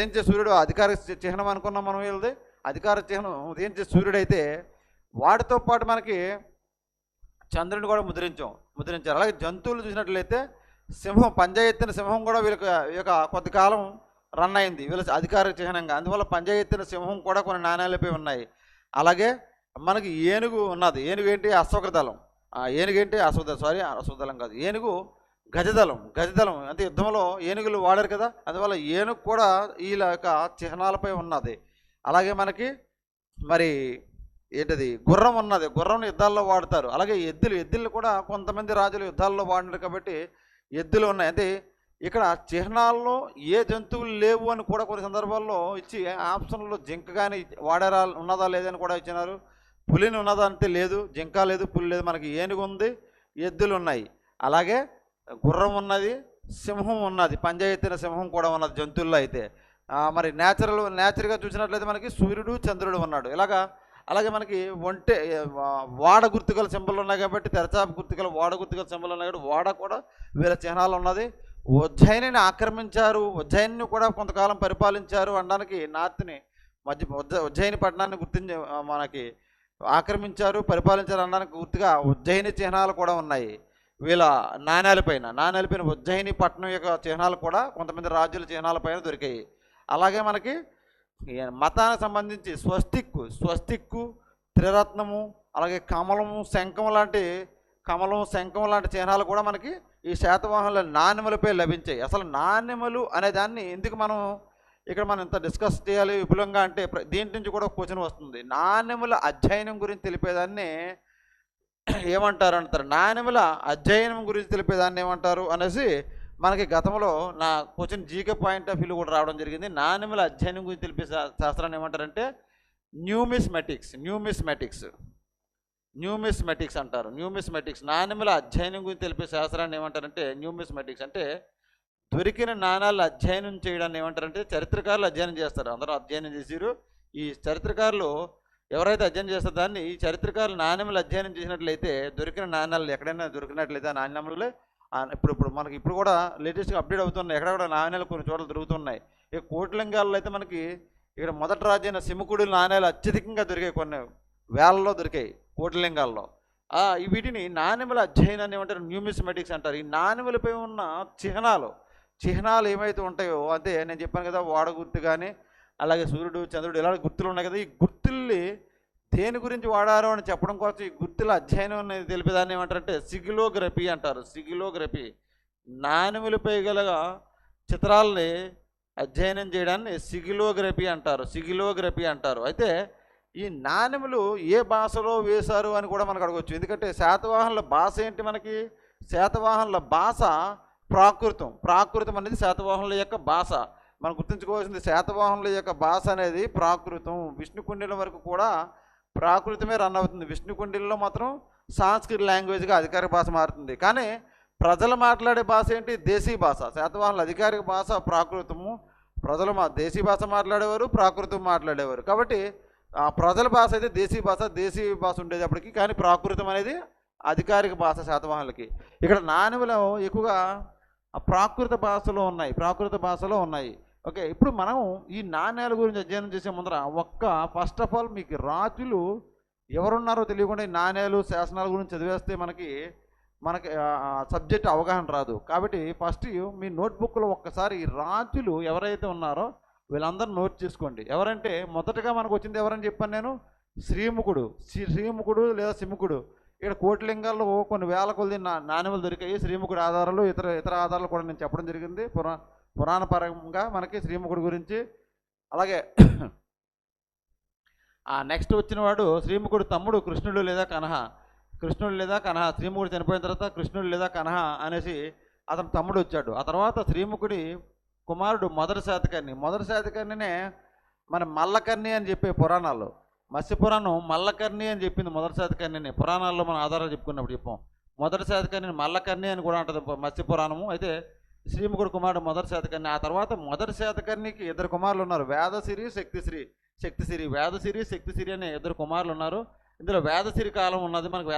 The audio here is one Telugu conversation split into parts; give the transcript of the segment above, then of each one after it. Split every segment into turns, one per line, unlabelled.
ఉదయించే సూర్యుడు అధికార చిహ్నం అనుకున్నాం మనం. వీళ్ళది అధికార చిహ్నం ఉదయించే సూర్యుడు అయితే వాటితో పాటు మనకి చంద్రుని కూడా ముద్రించారు. అలాగే జంతువులు చూసినట్లయితే సింహం, పంజా ఎత్తిన సింహం కూడా వీళ్ళకి ఈ యొక్క కొద్ది కాలం రన్ అయింది వీళ్ళ అధికార చిహ్నంగా. అందువల్ల పంజా ఎత్తిన సింహం కూడా కొన్ని నాణ్యాలపై ఉన్నాయి. అలాగే మనకి ఏనుగు ఉన్నది. ఏనుగు ఏంటి? అశ్వదళం. ఏనుగు ఏంటి? అశ్వదళం కాదు, ఏనుగు గజదళం అంటే యుద్ధంలో ఏనుగులు వాడారు కదా, అందువల్ల ఏనుగు కూడా వీళ్ళ యొక్క చిహ్నాలపై ఉన్నది. అలాగే మనకి మరి ఏంటది? గుర్రం ఉన్నది. గుర్రం యుద్ధాల్లో వాడతారు. అలాగే ఎద్దులు కూడా కొంతమంది రాజులు యుద్ధాల్లో వాడినారు కాబట్టి ఎద్దులు ఉన్నాయి. అంటే ఇక్కడ చిహ్నాల్లో ఏ జంతువులు లేవు అని కూడా కొన్ని సందర్భాల్లో ఇచ్చి ఆప్షన్లో జింక కానీ వాడారా ఉన్నదా లేదని కూడా ఇచ్చినారు. పులిని ఉన్నదా అంటే లేదు, జింక లేదు, పులి లేదు. మనకి ఏనుగు ఉంది, ఎద్దులు ఉన్నాయి, అలాగే గుర్రం ఉన్నది, సింహం ఉన్నది, పంజా ఎత్తిన సింహం కూడా ఉన్నది జంతువుల్లో అయితే. మరి నేచురల్గా చూసినట్లయితే మనకి సూర్యుడు చంద్రుడు ఉన్నాడు. అలాగే మనకి వాడ గుర్తుగల సింబల్ ఉన్నాయి కాబట్టి, తెరచాప గుర్తుగల వాడ గుర్తుగల సింబల్ ఉన్నాయి కాబట్టి వాడ కూడా వీళ్ళ చిహ్నాలు ఉన్నది. ఉజ్జయినిని ఆక్రమించారు, ఉజ్జయిని కూడా కొంతకాలం పరిపాలించారు అనడానికి నార్త్ని ఉజ్జయిని పట్టణాన్ని మనకి ఆక్రమించారు, పరిపాలించారు అనడానికి గుర్తుగా ఉజ్జయిని చిహ్నాలు కూడా ఉన్నాయి వీళ్ళ నాణ్యాలపైన ఉజ్జయిని పట్టణం యొక్క చిహ్నాలు కూడా కొంతమంది రాజ్యాల చిహ్నాలపైన దొరికాయి. అలాగే మనకి మతానికి సంబంధించి స్వస్తిక్కు, త్రిరత్నము, అలాగే కమలం, శంఖం లాంటి చిహ్నాలు కూడా మనకి ఈ శాతవాహనుల నాణ్యములపై లభించాయి. అసలు నాణ్యములు అనే దాన్ని ఎందుకు మనం ఇంత డిస్కస్ చేయాలి విపులంగా అంటే, దీని నుంచి కూడా క్వశ్చన్ వస్తుంది. నాణ్యముల అధ్యయనం గురించి తెలిపేదాన్ని ఏమంటారు అంటారు, నాణ్యముల అధ్యయనం గురించి తెలిపేదాన్ని ఏమంటారు అనేసి మనకి గతంలో నా question GK point of view కూడా రావడం జరిగింది. నాణ్యముల అధ్యయనం గురించి తెలిపే శాస్త్రాన్ని ఏమంటారంటే న్యూమిస్మెటిక్స్ అంటారు. నాణ్యముల అధ్యయనం గురించి తెలిపే శాస్త్రాన్ని ఏమంటారంటే న్యూమిస్మెటిక్స్. అంటే దొరికిన నాణాలు అధ్యయనం చేయడాన్ని ఏమంటారంటే చరిత్రకారులు అధ్యయనం చేస్తారు. అందరూ అధ్యయనం చేసిరు. ఈ చరిత్రకారులు ఎవరైతే అధ్యయనం చేస్తారో దాన్ని ఈ చరిత్రకారులు నాణ్యములు అధ్యయనం చేసినట్లయితే దొరికిన నాణ్యాలు ఎక్కడైనా దొరికినట్లయితే ఆ నాణ్యములే ఇప్పుడు మనకి కూడా లేటెస్ట్గా అప్డేట్ అవుతున్నాయి. ఎక్కడెక్కడ నాణ్యాలు కొన్ని చోట్ల దొరుకుతున్నాయి. ఇక కోటిలింగాల్లో అయితే మనకి ఇక్కడ మొదటి రాజైన సిముకుడి నాణ్యాలు అత్యధికంగా దొరికాయి, కొన్ని వేలలో దొరికాయి కోటిలింగాల్లో. వీటిని నాణ్యముల అధ్యయనాన్ని ఏమంటారు? న్యూమిస్మెటిక్స్ అంటారు. ఈ నాణ్యములపై ఉన్న చిహ్నాలు ఏమైతే ఉంటాయో, అంటే నేను చెప్పాను కదా, వాడ గుర్తు కానీ అలాగే సూర్యుడు చంద్రుడు ఇలాంటి గుర్తులు ఉన్నాయి కదా, ఈ గుర్తుల్ని దేని గురించి వాడారు అని చెప్పడం కోసం ఈ గుర్తుల అధ్యయనం అనేది తెలిపేదాన్ని ఏమంటారంటే సిగిలోగ్రఫీ అంటారు. నాణ్యములపై గల చిత్రాలని అధ్యయనం చేయడాన్ని సిగిలోగ్రఫీ అంటారు. అయితే ఈ నాణ్యములు ఏ భాషలో వేశారు అని కూడా మనకు అడగవచ్చు. ఎందుకంటే శాతవాహనుల భాష ఏంటి? మనకి శాతవాహనుల భాష ప్రాకృతం అనేది శాతవాహనుల యొక్క భాష. మనం గుర్తుంచుకోవాల్సింది, శాతవాహనుల యొక్క భాష అనేది ప్రాకృతం. విష్ణుకుండిల వరకు కూడా ప్రాకృతమే రన్ అవుతుంది. విష్ణుకుండిల్లో మాత్రం సాంస్క్రిట్ లాంగ్వేజ్గా అధికారిక భాష మారుతుంది. కానీ ప్రజలు మాట్లాడే భాష ఏంటి? దేశీ భాష. శాతవాహనుల అధికారిక భాష ప్రాకృతము, ప్రజలు దేశీ భాష మాట్లాడేవారు, ప్రాకృతం మాట్లాడేవారు. కాబట్టి ప్రజల భాష అయితే దేశీ భాష ఉండేటప్పటికి, కానీ ప్రాకృతం అనేది అధికారిక భాష శాతవాహనులకి. ఇక్కడ నాణ్యములు ఎక్కువగా ప్రాకృత భాషలో ఉన్నాయి. ఓకే, ఇప్పుడు మనం ఈ నాణ్యాల గురించి అధ్యయనం చేసే ముందర ఫస్ట్ ఆఫ్ ఆల్ మీకు రాజులు ఎవరున్నారో తెలియకుండా ఈ నాణ్యాలు శాసనాల గురించి చదివేస్తే మనకి సబ్జెక్ట్ అవగాహన రాదు. కాబట్టి ఫస్ట్ మీ నోట్బుక్లో ఒక్కసారి ఈ రాజులు ఎవరైతే ఉన్నారో వీళ్ళందరూ నోట్ చేసుకోండి. ఎవరంటే మొదటగా మనకు వచ్చింది ఎవరని చెప్పాను నేను? శ్రీముఖుడు లేదా సిముఖుడు. ఇక్కడ కోటిలింగాల్లో కొన్ని వేల కొద్ది నాణ్యములు దొరికాయి. శ్రీముఖుడు ఆధారాలు ఇతర ఆధారాలు కూడా నేను చెప్పడం జరిగింది పురాణపరంగా మనకి శ్రీముఖుడి గురించి. అలాగే నెక్స్ట్ వచ్చిన వాడు శ్రీముఖుడు తమ్ముడు కృష్ణుడు లేదా కనహ. శ్రీముఖుడు చనిపోయిన తర్వాత కృష్ణుడు లేదా కనహ అనేసి అతని తమ్ముడు వచ్చాడు. ఆ తర్వాత శ్రీముఖుడి కుమారుడు మొదటి శాతకర్ణినే మన మల్లకర్ణి అని చెప్పే పురాణాల్లో, మత్స్యపురాణం మల్లకర్ణి అని చెప్పింది మొదటి శాతకర్ణిని. పురాణాల్లో మనం ఆధారాలు చెప్పుకున్నప్పుడు చెప్పాం. మొదటి శాతకర్ణిని మల్లకర్ణి అని కూడా అంటుంది మత్స్యపురాణము. అయితే శ్రీముఖుడు కుమారుడు మొదటి శాతకర్ణి. ఆ తర్వాత మొదటి శాతకర్ణికి ఇద్దరు కుమారులు ఉన్నారు, వేదసిరి, శక్తిసిరి అనే ఇద్దరు కుమారులు ఉన్నారు. ఇందులో వేదసిరి కాలం ఉన్నది మనకు.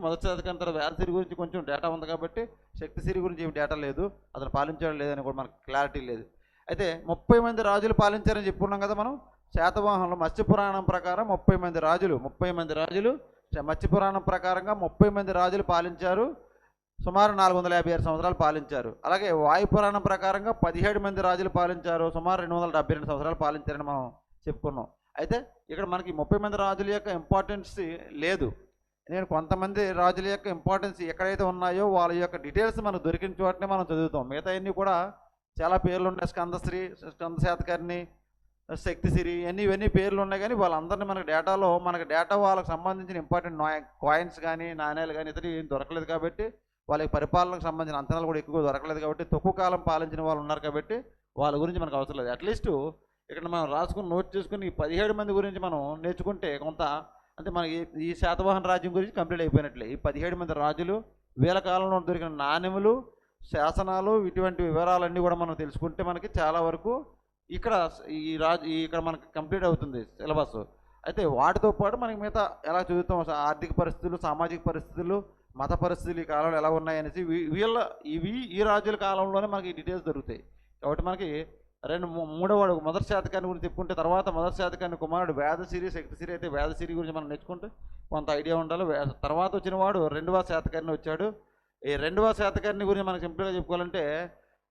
మొదటి శాతకర్ణి తర్వాత వేదసిరి గురించి కొంచెం డేటా ఉంది కాబట్టి శక్తిసిరి గురించి ఏమి డేటా లేదు, అతను పాలించడం లేదని కూడా మనకు క్లారిటీ లేదు. అయితే 30 మంది రాజులు పాలించారని చెప్పుకున్నాం కదా మనం. శాతవాహనులు మత్స్య పురాణం ప్రకారం 30 మంది రాజులు మత్స్య పురాణం ప్రకారంగా 30 మంది రాజులు పాలించారు. సుమారు 456 సంవత్సరాలు పాలించారు. అలాగే వాయు పురాణం ప్రకారంగా 17 మంది రాజులు పాలించారు. సుమారు 272 సంవత్సరాలు పాలించారని మనం చెప్పుకున్నాం. అయితే ఇక్కడ మనకి 30 మంది రాజుల యొక్క ఇంపార్టెన్స్ లేదు. నేను కొంతమంది రాజుల యొక్క ఇంపార్టెన్స్ ఎక్కడైతే ఉన్నాయో వాళ్ళ యొక్క డీటెయిల్స్ మనకు దొరికిన చోటనే మనం చదువుతాం. మిగతా అన్నీ కూడా చాలా పేర్లు ఉన్నాయి. స్కందశ్రీ, స్కందశాతకర్ణి, శక్తిశ్రీ ఇవన్నీ పేర్లు ఉన్నాయి. కానీ వాళ్ళందరినీ మనకు డేటా వాళ్ళకి సంబంధించిన ఇంపార్టెంట్ కాయిన్స్ కానీ నాణ్యాలు కానీ ఇతర ఏం దొరకలేదు. కాబట్టి వాళ్ళకి పరిపాలనకు సంబంధించిన అంచనాలు కూడా ఎక్కువ దొరకలేదు. కాబట్టి తక్కువ కాలం పాలించిన వాళ్ళు ఉన్నారు. కాబట్టి వాళ్ళ గురించి మనకు అవసరం లేదు. అట్లీస్ట్ ఇక్కడ మనం రాసుకుని నోట్ చేసుకుని ఈ 17 మంది గురించి మనం నేర్చుకుంటే కొంత అంటే మనకి ఈ శాతవాహన రాజ్యం గురించి కంప్లీట్ అయిపోయినట్లే. ఈ 17 మంది రాజులు, వీళ్ళ కాలంలో దొరికిన నాణెములు, శాసనాలు, ఇటువంటి వివరాలన్నీ కూడా మనం తెలుసుకుంటే మనకి చాలా వరకు ఇక్కడ ఇక్కడ మనకి కంప్లీట్ అవుతుంది సిలబస్. అయితే వాటితో పాటు మనకి మిగతా ఎలా చదువుతాం, ఆర్థిక పరిస్థితులు, సామాజిక పరిస్థితులు, మత పరిస్థితులు ఈ కాలంలో ఎలా ఉన్నాయనేసి ఈ రాజుల కాలంలోనే మనకి డీటెయిల్స్ దొరుకుతాయి. కాబట్టి మనకి మూడవవాడు మొదటి శాతకాన్ని గురించి చెప్పుకుంటే తర్వాత మొదటి శాతకాన్ని కుమారుడు వేదసిరి, శక్తిసిరి. అయితే వేదసిరి గురించి మనం నేర్చుకుంటే కొంత ఐడియా ఉండాలి. తర్వాత వచ్చిన వాడు రెండవ శాతకాన్ని వచ్చాడు. ఈ రెండవ శాతకాన్ని గురించి మనం సింపుల్గా చెప్పుకోవాలంటే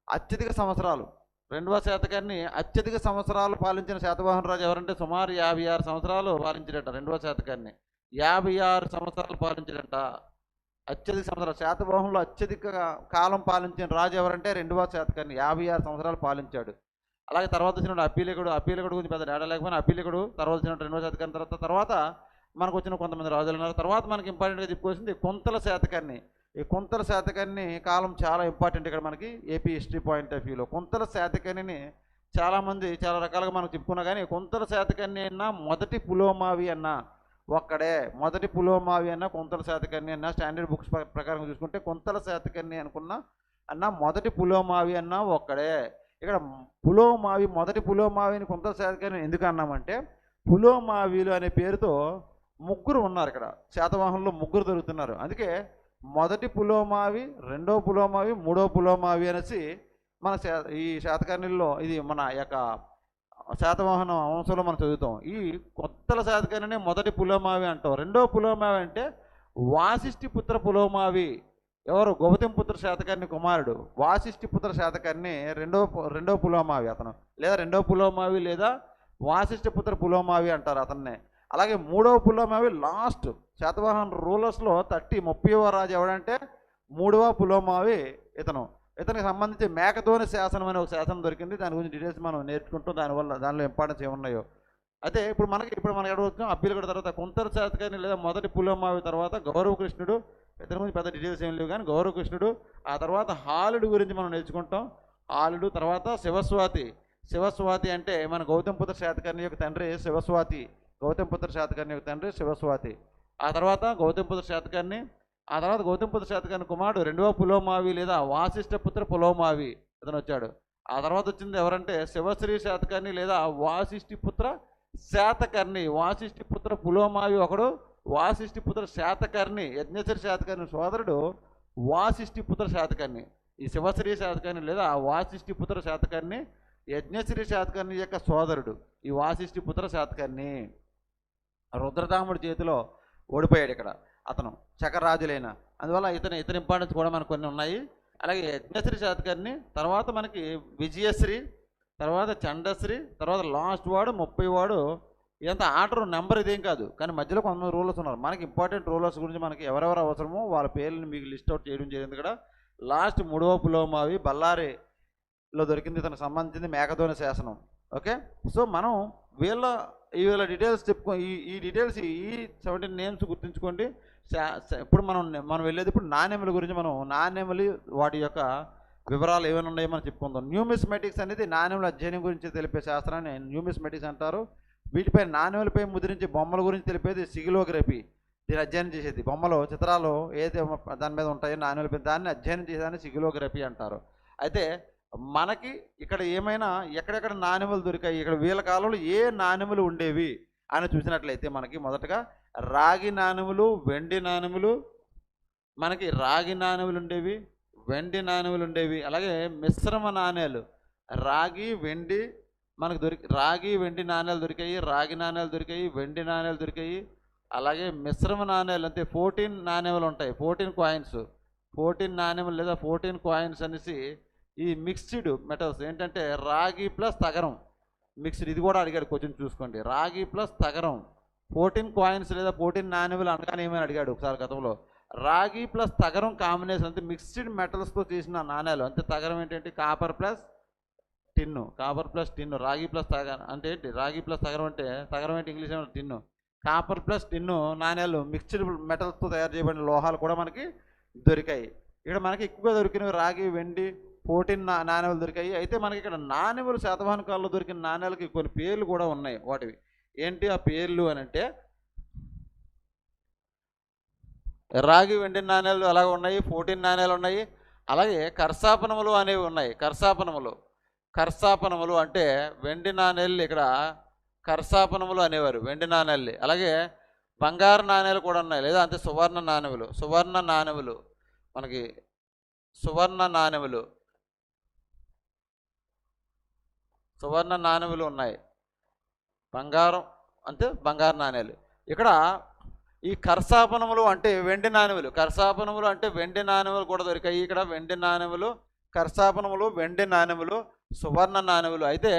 అత్యధిక సంవత్సరాలు పాలించిన శాతవాహన రాజు ఎవరంటే సుమారు 56 సంవత్సరాలు పాలించాడట. రెండవ శాతకాన్ని 56 సంవత్సరాలు పాలించాడట. అత్యధిక సంవత్సరాలు శాతవాహనంలో అత్యధిక కాలం పాలించిన రాజు ఎవరంటే రెండవ శాతకాన్ని 56 సంవత్సరాలు పాలించాడు. అలాగే తర్వాత వచ్చిన అప్పీలకుడు గురించి పెద్ద డేటా లేకపోయినా అప్పీలకుడు తర్వాత వచ్చిన రెండవ శాతకాన్ని తర్వాత మనకు వచ్చిన కొంతమంది రాజులు ఉన్నారు. తర్వాత మనకి ఇంపార్టెంట్గా చెప్పుకోవాల్సింది కుంతల శాతకాన్ని. ఈ కుంతల శాతకాన్ని కాలం చాలా ఇంపార్టెంట్ ఇక్కడ మనకి ఏపీ హిస్టరీ పాయింట్ ఆఫ్ వ్యూలో. కుంతల శాతకాన్ని చాలామంది చాలా రకాలుగా మనకు చెప్పుకున్నా కానీ కుంతల శాతకాన్ని అన్నా మొదటి పులోమావి అన్నా ఒక్కడే. మొదటి పులోమావి అన్న కుంతల శాతకర్ణి అన్న స్టాండర్డ్ బుక్స్ ప్రకారం చూసుకుంటే కుంతల శాతకర్ణి అన్న మొదటి పులోమావి అన్న ఒక్కడే. ఇక్కడ మొదటి పులోమావిని కుంతల శాతకర్ణి ఎందుకు అన్నామంటే పులోమావిలు అనే పేరుతో ముగ్గురు ఉన్నారు. ఇక్కడ శాతవాహనంలో ముగ్గురు దొరుకుతున్నారు. అందుకే మొదటి పులోమావి, రెండవ పులోమావి, మూడవ పులోమావి అనేసి మన ఈ శాతకర్ణిలో ఇది మన యొక్క శాతవాహన వంశంలో మనం చదువుతాం. ఈ కొత్తల శాతకర్ణినే మొదటి పులోమావి అంటాం. రెండవ పులోమావి అంటే వాసిష్ఠిపుత్ర పులోమావి. ఎవరు? గౌతమిపుత్ర శాతకర్ణి కుమారుడు వాసిష్ఠిపుత్ర శాతకర్ణి రెండవ పులోమావి అతను, లేదా రెండవ పులోమావి లేదా వాసిష్ఠిపుత్ర పులోమావి అంటారు అతన్నే. అలాగే మూడవ పులోమావి లాస్ట్ శాతవాహన రూలర్స్లో 30వ రాజు ఎవడంటే మూడవ పులోమావి ఇతనికి సంబంధించి మేకతోని శాసనం అనే ఒక శాసనం దొరికింది. దాని గురించి డీటెయిల్స్ మనం నేర్చుకుంటాం. దానిలో ఇంపార్టెన్స్ ఏమున్నాయో అయితే ఇప్పుడు మనకి ఎడవచ్చాం. అప్పీలకుడు తర్వాత కుంతల శాతకర్ణి లేదా మొదటి పులోమావి తర్వాత గౌరవకృష్ణుడు. ఇతని గురించి పెద్ద డీటెయిల్స్ ఏం లేవు కానీ గౌరవకృష్ణుడు. ఆ తర్వాత హాలుడు గురించి మనం నేర్చుకుంటాం. హాలుడు తర్వాత శివస్వాతి అంటే మన గౌతమిపుత్ర శాతకర్ణి యొక్క తండ్రి శివస్వాతి. ఆ తర్వాత గౌతమిపుత్ర శాతకర్ణి కుమారుడు రెండవ పులోమావి లేదా వాసిష్ఠపుత్ర పులోమావి ఇతను వచ్చాడు. ఆ తర్వాత వచ్చింది ఎవరంటే శివశ్రీ శాతకర్ణి లేదా వాసిష్ఠిపుత్ర శాతకర్ణి. వాసిష్ఠిపుత్ర పులోమావి ఒకడు, వాసిష్ఠిపుత్ర శాతకర్ణి యజ్ఞశ్రీ శాతకర్ణి సోదరుడు వాసిష్ఠిపుత్ర శాతకర్ణి. ఈ శివశ్రీ శాతకర్ణి లేదా వాసిష్ఠిపుత్ర శాతకర్ణి యజ్ఞశ్రీ శాతకర్ణి యొక్క సోదరుడు ఈ వాసిష్ఠిపుత్ర శాతకర్ణి. రుద్రదాముడి చేతిలో ఓడిపోయాడు ఇక్కడ అతను చక్రరాజులైన. అందువల్ల ఇతని ఇంపార్టెన్స్ కూడా మనకు కొన్ని ఉన్నాయి. అలాగే యజ్ఞశ్రీ శాతకర్ణి తర్వాత మనకి విజయశ్రీ, తర్వాత చండశ్రీ, తర్వాత లాస్ట్ వాడు 30 వాడు. ఇదంతా ఆర్డర్ నెంబర్ ఇదేం కాదు కానీ మధ్యలో కొంతమంది రూలర్స్ ఉన్నారు. మనకి ఇంపార్టెంట్ రూలర్స్ గురించి మనకి ఎవరెవరు అవసరమో వాళ్ళ పేర్లను మీకు లిస్ట్ అవుట్ చేయడం జరిగింది. ఇక్కడ లాస్ట్ మూడవ పులోమావి బళ్ళారిలో దొరికింది. ఇతనికి సంబంధించింది మేకధోని శాసనం. ఓకే, సో మనం వీళ్ళ డీటెయిల్స్ ఈ డీటెయిల్స్ ఈ 17 నేమ్స్ గుర్తుంచుకోండి. ఇప్పుడు మనం వెళ్ళేది ఇప్పుడు నాణ్యముల గురించి. నాణ్యములు వాటి యొక్క వివరాలు ఏమైనా ఉన్నాయో మనం చెప్పుకుందాం. న్యూమిస్మెటిక్స్ అనేది నాణ్యముల అధ్యయనం గురించి తెలిపే శాస్త్రాన్ని న్యూమిస్మెటిక్స్ అంటారు. వీటిపై నాణ్యములపై ముద్రించే బొమ్మల గురించి తెలిపేది సిగిలోగ్రఫీ. దీన్ని అధ్యయనం చేసేది బొమ్మలు చిత్రాలు ఏదైతే దాని మీద ఉంటాయో నాణ్యములపై దాన్ని అధ్యయనం చేసేదాన్ని సిగిలోగ్రఫీ అంటారు. అయితే మనకి ఇక్కడ ఏమైనా ఎక్కడెక్కడ నాణ్యములు దొరికాయి, ఇక్కడ వీళ్ళ కాలంలో ఏ నాణ్యములు ఉండేవి అని చూసినట్లయితే మనకి మొదటగా రాగి నాణ్యములు, వెండి నాణ్యములు, మనకి రాగి నాణ్యములు ఉండేవి, వెండి నాణ్యములు ఉండేవి. అలాగే మిశ్రమ నాణ్యాలు రాగి వెండి మనకు రాగి వెండి నాణ్యాలు దొరికాయి, రాగి నాణ్యాలు దొరికాయి, వెండి నాణ్యాలు దొరికాయి. అలాగే మిశ్రమ నాణ్యాలు అంటే 14 నాణ్యాలు ఉంటాయి, 14 కాయిన్స్, 14 నాణ్యములు లేదా 14 కాయిన్స్ అనేసి ఈ మిక్స్డ్ మెటల్స్ ఏంటంటే రాగి ప్లస్ తగరం మిక్స్డ్. ఇది కూడా అడిగాడు క్వశ్చన్ చూసుకోండి, రాగి ప్లస్ తగరం 14 కాయిన్స్ లేదా 14 నాణ్యములు అనగానే ఏమని అడిగాడు ఒకసారి గతంలో. రాగి ప్లస్ తగరం కాంబినేషన్ అంటే మిక్స్డ్ మెటల్స్తో చేసిన నాణ్యాలు. అంతే తగరం ఏంటంటే copper plus tin, copper plus tin. రాగి ప్లస్ తగరం అంటే ఏంటి, రాగి ప్లస్ తగరం అంటే తగరం ఏంటి English tin. Copper plus tin నాణ్యాలు మిక్స్డ్ మెటల్స్తో తయారు చేయబడిన లోహాలు కూడా మనకి దొరికాయి. ఇక్కడ మనకి ఎక్కువగా దొరికినవి రాగి వెండి 14 నాణ్యాలు దొరికాయి. అయితే మనకి ఇక్కడ నాణ్యములు శాతవాహన కాలంలో దొరికిన నాణ్యాలకి కొన్ని పేర్లు కూడా ఉన్నాయి. వాటివి ఏంటి ఆ పేర్లు అని అంటే, రాగి వెండి నాణ్యాలు అలాగే ఉన్నాయి, 14 నాణ్యాలు ఉన్నాయి. అలాగే కర్సాపనములు అనేవి ఉన్నాయి. కర్సాపనములు అంటే వెండి నాణ్యాలు, ఇక్కడ కర్సాపనములు అనేవారు వెండి నాణ్యాలు. అలాగే బంగారు నాణ్యాలు కూడా ఉన్నాయి, లేదా అంటే సువర్ణ నాణ్యములు మనకి సువర్ణ నాణ్యములు ఉన్నాయి. బంగారం అంటే బంగారు నాణ్యాలు. ఇక్కడ ఈ కర్సాపనములు అంటే వెండి నాణ్యములు, కర్సాపనములు అంటే వెండి నాణ్యములు కూడా దొరికాయి. ఇక్కడ వెండి నాణ్యములు, కర్సాపనములు, వెండి నాణ్యములు, సువర్ణ నాణ్యములు. అయితే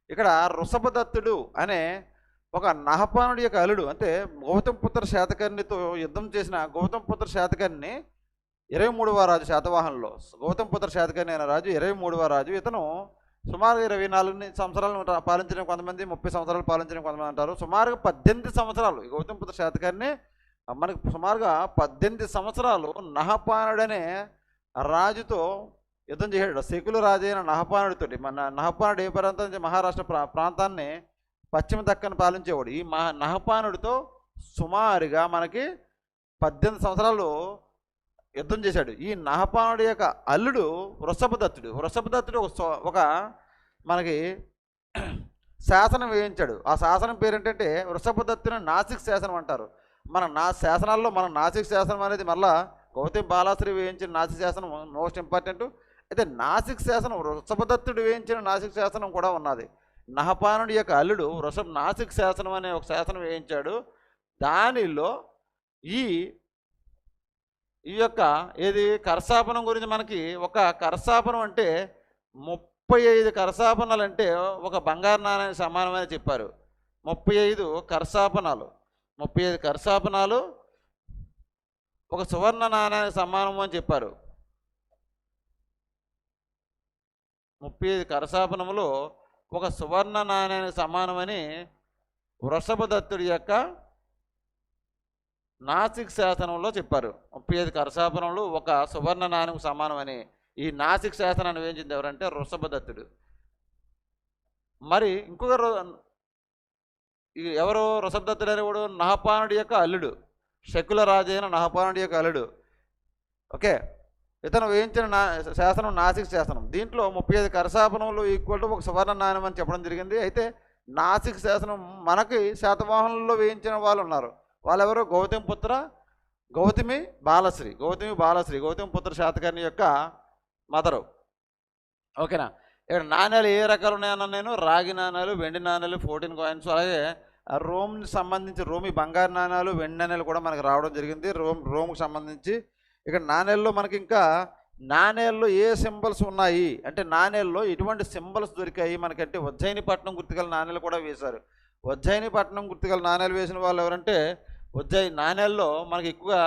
ఇక్కడ వృషభదత్తుడు అనే ఒక నహపానుడి యొక్క అల్లుడు, అంటే గౌతమపుత్ర శాతకర్ణితో యుద్ధం చేసిన గౌతమపుత్ర శాతకర్ణి 23వ రాజు శాతవాహనంలో. గౌతమపుత్ర శాతకర్ణి అనే రాజు 23వ రాజు. ఇతను సుమారుగా 24 సంవత్సరాలు పాలించిన కొంతమంది, 30 సంవత్సరాలు పాలించిన కొంతమంది అంటారు. సుమారుగా 18 సంవత్సరాలు ఈ గౌతమపుత్ర శాతకర్ణి మనకి సుమారుగా 18 సంవత్సరాలు నహపానుడనే రాజుతో యుద్ధం చేశాడు. శకుల రాజు అయిన నహపానుడితోటి. మన నహపానుడు ఏ ప్రాంతం నుంచి మహారాష్ట్ర ప్రాంతాన్ని పశ్చిమ దక్కను పాలించేవాడు. ఈ నహపానుడితో సుమారుగా మనకి 18 సంవత్సరాలు యుద్ధం చేశాడు. ఈ నహపానుడి యొక్క అల్లుడు వృషభదత్తుడు ఒక మనకి శాసనం వేయించాడు. ఆ శాసనం పేరు ఏంటంటే వృషభదత్తుని నాసిక్ శాసనం అంటారు. శాసనాల్లో మన నాసిక్ శాసనం అనేది మళ్ళా గౌతమి బాలాశ్రీ వేయించిన నాసిక్ శాసనం మోస్ట్ ఇంపార్టెంట్. అయితే నాసిక్ శాసనం, వృషభదత్తుడు వేయించిన నాసిక్ శాసనం కూడా ఉన్నది. నహపానుడి యొక్క అల్లుడు నాసిక్ శాసనం అనే ఒక శాసనం వేయించాడు. దానిలో ఈ యొక్క ఏది కర్సాపనం గురించి మనకి, ఒక కర్సాపనం అంటే 35 కర్సాపనాలు అంటే ఒక బంగారు నాణ్యానికి సమానమని చెప్పారు. 35 కర్సాపనాలు ఒక సువర్ణ నాణ్యానికి సమానము అని చెప్పారు. 35 కరసాపనములు ఒక సువర్ణ నాణ్యానికి సమానమని వృషభదత్తుడి యొక్క నాసిక్ శాసనంలో చెప్పారు. 35 కరసాపనములు ఒక సువర్ణ నాణ్యానికి సమానమని ఈ నాసిక్ శాసనాన్ని వేయించింది ఎవరంటే వృషభదత్తుడు. మరి ఇంకొకరు ఎవరు వృషభదత్తుడు అనేవాడు నహపానుడి యొక్క అల్లుడు, శకుల రాజు అయిన నహపానుడి యొక్క అల్లుడు. ఓకే, ఇతను వేయించిన శాసనం నాసిక్ శాసనం. దీంట్లో 35 కరసాపనములు ఈక్వల్ టు ఒక సువర్ణ నాణ్యం అని చెప్పడం జరిగింది. అయితే నాసిక్ శాసనం మనకి శాతవాహనంలో వేయించిన వాళ్ళు ఉన్నారు. వాళ్ళెవరు? గౌతమి బాలశ్రీ, గౌతమిపుత్ర శాతకర్ణి యొక్క మదరు. ఓకేనా. ఇక్కడ నాణ్యాలు ఏ రకాలు ఉన్నాయన్నా నేను రాగి నాణ్యాలు, వెండి నాణ్యాలు, 14 కాయిన్స్, అలాగే రోమ్కి సంబంధించి రోమి బంగారు నాణ్యాలు, వెండి నాణ్యాలు కూడా మనకు రావడం జరిగింది. రోమ్కి సంబంధించి ఇక్కడ నాణ్యాల్లో మనకి ఇంకా నాణ్యాల్లో ఏ సింబల్స్ ఉన్నాయి అంటే నాణ్యాల్లో ఎటువంటి సింబల్స్ దొరికాయి మనకంటే ఉజ్జయినిపట్నం గుర్తుగల నాణ్యాలు కూడా వేశారు. ఉజ్జయినిపట్నం గుర్తుగల నాణ్యాలు వేసిన వాళ్ళు ఎవరంటే నాణ్యాల్లో మనకి ఎక్కువగా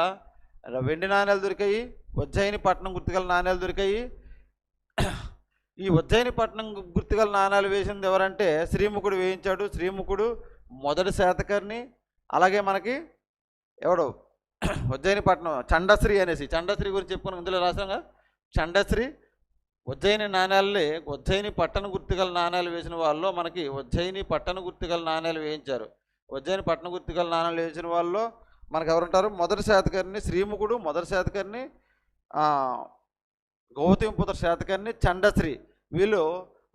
వెండి నాణ్యాలు దొరికాయి, ఉజ్జయినిపట్నం గుర్తుగల నాణ్యాలు దొరికాయి. ఈ ఉజ్జయినిపట్నం గుర్తుగల నాణ్యాలు వేసింది ఎవరంటే శ్రీముఖుడు వేయించాడు. శ్రీముఖుడు మొదటి శాతకర్ణి. అలాగే మనకి ఎవడు ఉజ్జయినిపట్నం చండశ్రీ అనేసి, చండశ్రీ గురించి చెప్పుకుని ఇందులో రాసాంగా. చండశ్రీ ఉజ్జయిని నాణ్యాలే ఉజ్జయిని పట్టణ గుర్తుగల నాణ్యాలు వేసిన వాళ్ళు మనకి ఉజ్జయిని పట్టణ గుర్తుగల నాణ్యాలు వేయించారు. ఉజ్జయిని పట్టణ గుర్తుగల నాణ్యాలు వేసిన వాళ్ళు మనకు ఎవరుంటారు? మొదటి శాతకర్ణి శ్రీముఖుడు, మొదటి శాతకర్ణి గౌతమిపుత్ర శాతకర్ణి, చండశ్రీ.